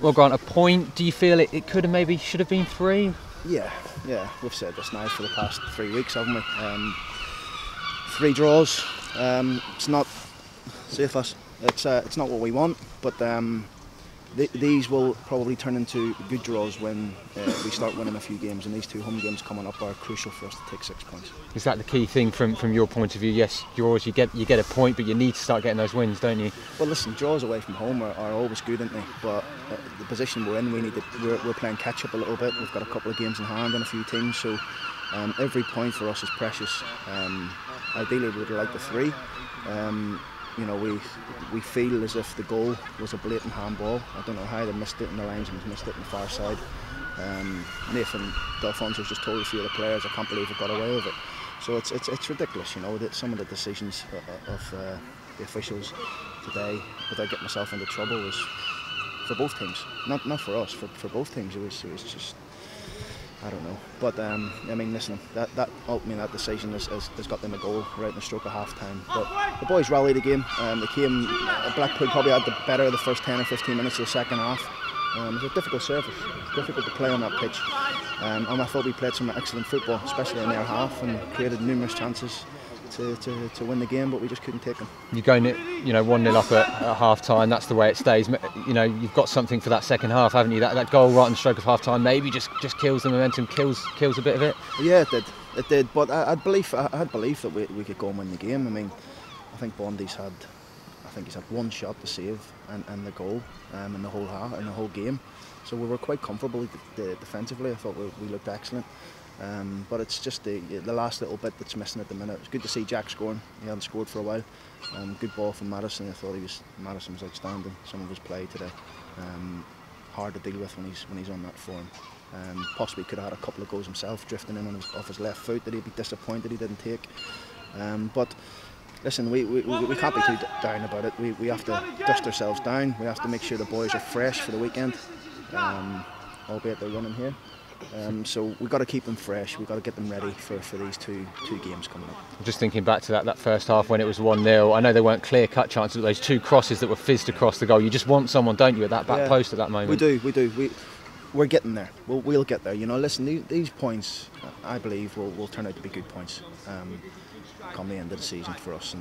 Well, Grant, a point. Do you feel it could have maybe should have been 3? Yeah. We've said this now for the past 3 weeks, haven't we? 3 draws. It's not safe us. It's not what we want, but these will probably turn into good draws when we start winning a few games, and these 2 home games coming up are crucial for us to take 6 points. Is that the key thing from your point of view? Yes, draws, you get a point, but you need to start getting those wins, don't you? Well, listen, draws away from home are always good, aren't they? But the position we're in, we're playing catch up a little bit. We've got a couple of games in hand on a few teams, so every point for us is precious. Ideally, we would like the 3. You know, we feel as if the goal was a blatant handball. I don't know how they missed it, and the linesman's missed it on the far side. Nathan Delfonso's just told a few of the players, I can't believe we got away with it. So it's ridiculous, you know, that some of the decisions of the officials today, without getting myself into trouble, was for both teams. Not for us, for both teams. It was just, I don't know. But I mean, listen, that ultimately that decision has got them a goal right in the stroke of half time. But the boys rallied again. They came. Blackpool probably had the better of the first 10 or 15 minutes of the second half. It was a difficult surface. It's difficult to play on that pitch. And I thought we played some excellent football, especially in their half, and created numerous chances to win the game, but we just couldn't take them. You're going, 1-0 up at half time. That's the way it stays. You know, you've got something for that second half, haven't you? That goal right on the stroke of half time maybe just kills the momentum, kills a bit of it. Yeah, it did. But I had belief that we could go and win the game. I mean, I think Bondi's had, he's had 1 shot to save and the goal in the whole half, in the whole game. So we were quite comfortable defensively. I thought we looked excellent. But it's just the last little bit that's missing at the minute. It's good to see Jack scoring. He hadn't scored for a while. Good ball from Madison. I thought Madison was outstanding. Some of his play today, hard to deal with when he's on that form. Possibly could have had a couple of goals himself, drifting in off his left foot that he'd be disappointed he didn't take. But listen, we can't be too down about it. We have to dust ourselves down. We have to make sure the boys are fresh for the weekend, albeit they're running here. So we've got to keep them fresh. We've got to get them ready for these two games coming up. Just thinking back to that first half when it was 1-0, I know there weren't clear-cut chances, but those 2 crosses that were fizzed across the goal, you just want someone, don't you, at that back post at that moment? We do. We're getting there. We'll get there. You know, listen, these points, I believe, will turn out to be good points come the end of the season for us.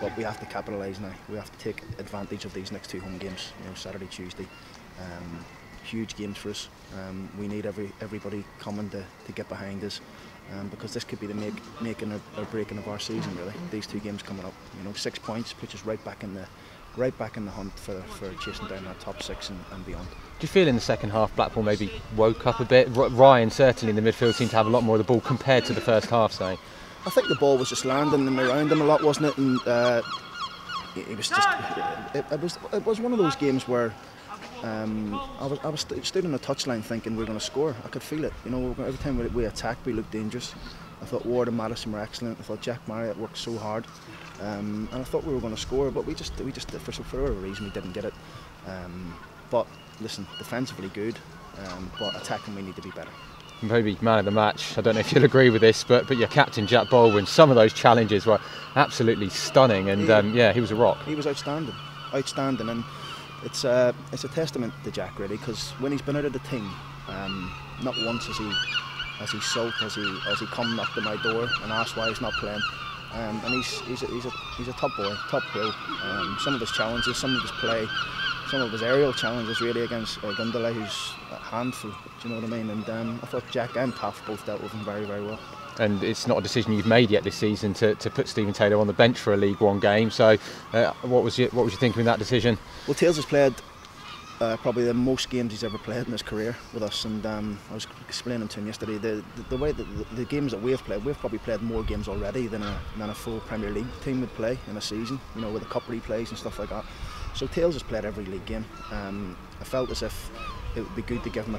But we have to capitalise now. We have to take advantage of these next 2 home games. You know, Saturday, Tuesday. Huge games for us. We need everybody coming to get behind us, because this could be the making or breaking of our season, really. These 2 games coming up, 6 points puts us right back in the hunt for chasing down that top 6 and beyond. Do you feel in the second half Blackpool maybe woke up a bit? Ryan certainly in the midfield seemed to have a lot more of the ball compared to the first half, say. I think the ball was just landing around him a lot, wasn't it? And it was just it was one of those games where I was stood on the touchline thinking we're going to score. I could feel it. Every time we attacked, we looked dangerous. I thought Ward and Madison were excellent. I thought Jack Marriott worked so hard, and I thought we were going to score. But we just for whatever reason we didn't get it. But listen, defensively good, but attacking we need to be better. Maybe man of the match. I don't know if you'll agree with this, but your captain Jack Baldwin. Some of those challenges were absolutely stunning, and he was a rock. He was outstanding, and it's a testament to Jack, really, because when he's been out of the team, not once has he sulked, has he come knocked at my door and asked why he's not playing. And he's a top boy, top pro. Some of his challenges, some of his play, some of his aerial challenges really against Gundala, who's a handful. Do you know what I mean? And I thought Jack and Taff both dealt with him very, very well. And it's not a decision you've made yet this season to put Stephen Taylor on the bench for a League One game. So, what was your thinking in that decision? Well, Tails has played probably the most games he's ever played in his career with us, and I was explaining to him yesterday the way that the games that we've probably played more games already than a full Premier League team would play in a season. With the cup replays and stuff like that. So Tails has played every league game. I felt as if it would be good to give him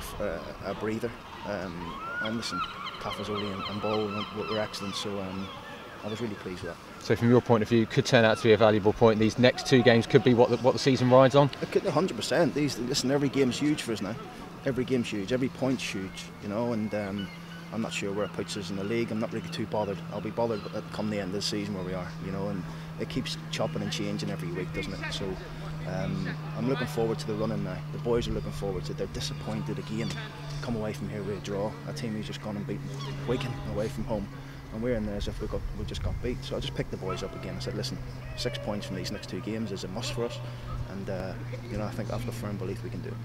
a breather. And listen, Cafazoli and Ball were excellent, so I was really pleased with that. So from your point of view, could turn out to be a valuable point. These next 2 games could be what the season rides on? It could, 100%. Listen, every game's huge for us now. Every game's huge, every point's huge, and I'm not sure where it puts us in the league. I'm not really too bothered. I'll be bothered come the end of the season where we are, and it keeps chopping and changing every week, doesn't it? So I'm looking forward to the running now. The boys are looking forward to it. They're disappointed again to come away from here with a draw. A team who's just gone and beaten Wigan away from home, and we're in there as if we just got beat. So I just picked the boys up again and said, listen, 6 points from these next 2 games is a must for us, and you know, I think I've got firm belief we can do it.